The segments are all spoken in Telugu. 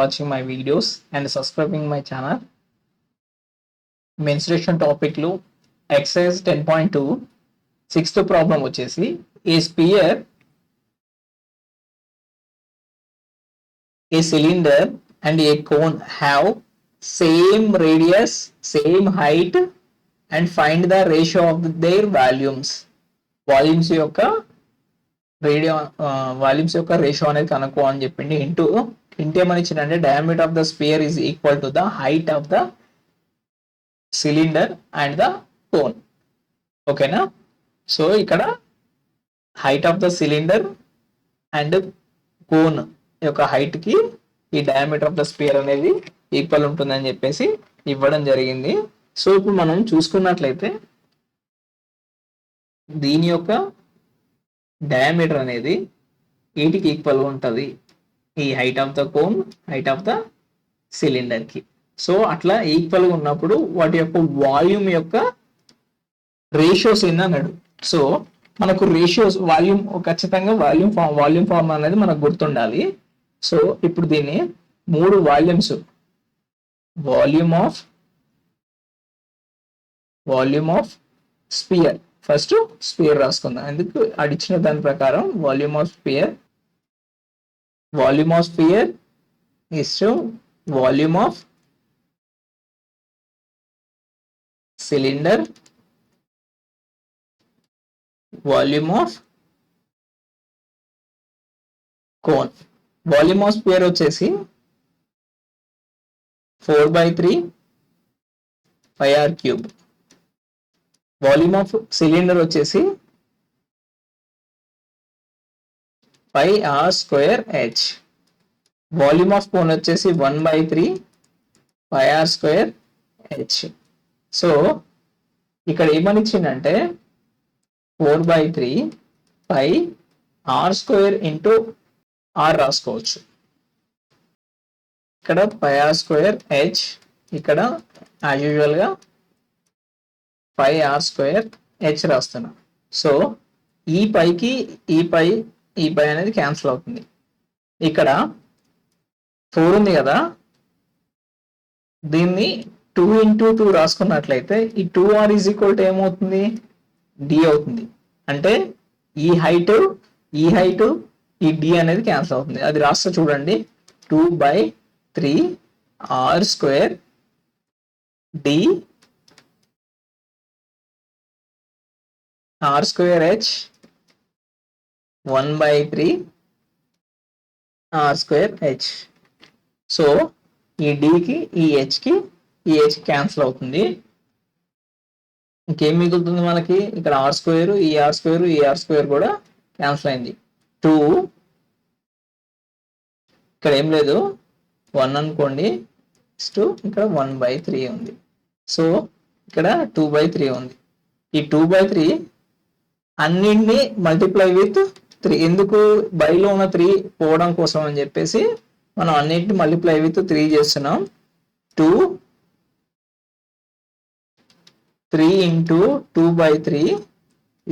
watching my videos and subscribing my channel. Menstruation topic lo exercise 10.2 sixth problem వచ్చేసి a sphere, a cylinder and a cone have same radius, same height and find the ratio of their volumes. Volumes యొక్క వాల్యూమ్స్ యొక్క రేషియో అనేది కనుక్కో అని చెప్పింది. ఇంటూ ఏమని ఇచ్చిందంటే diameter of the sphere is equal to the height of the cylinder and the cone. ఓకేనా? సో ఇక్కడ height of the cylinder and cone యొక్క హైట్ కి ఈ డయామీటర్ ఆఫ్ ద స్పియర్ అనేది ఈక్వల్ ఉంటుందని చెప్పేసి ఇవ్వడం జరిగింది. సో ఇప్పుడు మనం చూసుకున్నట్లయితే దీని యొక్క డయామీటర్ అనేది వీటికి ఈక్వల్ ఉంటుంది, ఈ height of the cone, height of the cylinder కి. సో అట్లా ఈక్వల్ గా ఉన్నప్పుడు వాటి యొక్క వాల్యూమ్ యొక్క రేషియోస్ ఏంది అన్నాడు. సో మనకు రేషియోస్ వాల్యూమ్ ఖచ్చితంగా వాల్యూమ్ ఫార్మ్ అనేది మనకు గుర్తుండాలి. సో ఇప్పుడు దీన్ని మూడు volumes, volume of sphere, first sphere రాసుకుందాం. ఎందుకు అడిచిన దాని ప్రకారం volume of sphere is to volume of cylinder, volume of cone. Volume of sphere వచ్చేసి 4/3 πr³. వాల్యూమ్ ఆఫ్ సిలిండర్ వచ్చేసి πr²h. వాల్యూమ్ ఆఫ్ కోన్ వచ్చేసి 1/3 πr²h. సో ఇక్కడ ఏమని ఇచ్చిందంటే 4/3 πr² ఇంటూ r రాసుకోవచ్చు. ఇక్కడ πr²h, ఇక్కడ యాజ్ యూజువల్ గా πr²h రాస్తున్నా. సో ఈ పైకి ఈ పై అనేది క్యాన్సిల్ అవుతుంది. ఇక్కడ 4 ఉంది కదా, దీన్ని 2 into 2 రాసుకున్నట్లయితే ఈ 2r ఈజ్ ఈక్వల్ టు ఏమవుతుంది, d అవుతుంది. అంటే ఈ హైట్ ఈ d అనేది క్యాన్సిల్ అవుతుంది. అది రాస్తా చూడండి, 2/3 r² d r²h 1/3 r²h. So ఈ d కి ఈ h క్యాన్సిల్ అవుతుంది. ఇంకేం మిగులుతుంది మనకి, ఇక్కడ r², ఈ r² కూడా క్యాన్సిల్ అయింది. 2 ఇక్కడ ఏం లేదు, 1 అనుకోండి, ఇక్కడ 1/3 ఉంది. సో ఇక్కడ 2/3 ఉంది. ఈ 2/3 అన్నింటినీ మల్టిప్లై విత్ 3. ఎందుకు, బైలో ఉన్న 3 పోవడం కోసం అని చెప్పేసి మనం అన్నింటిని మల్టిప్లై విత్ 3 చేస్తున్నాం. 3 into 2/3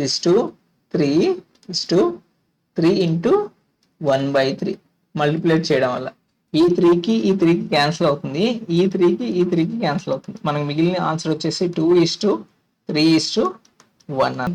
is to 3 into 1/3 మల్టిప్లేట్ చేయడం వల్ల ఈ 3 కి క్యాన్సిల్ అవుతుంది, ఈ 3 కి క్యాన్సిల్ అవుతుంది. మనకు మిగిలిన ఆన్సర్ వచ్చేసి 2:3:1.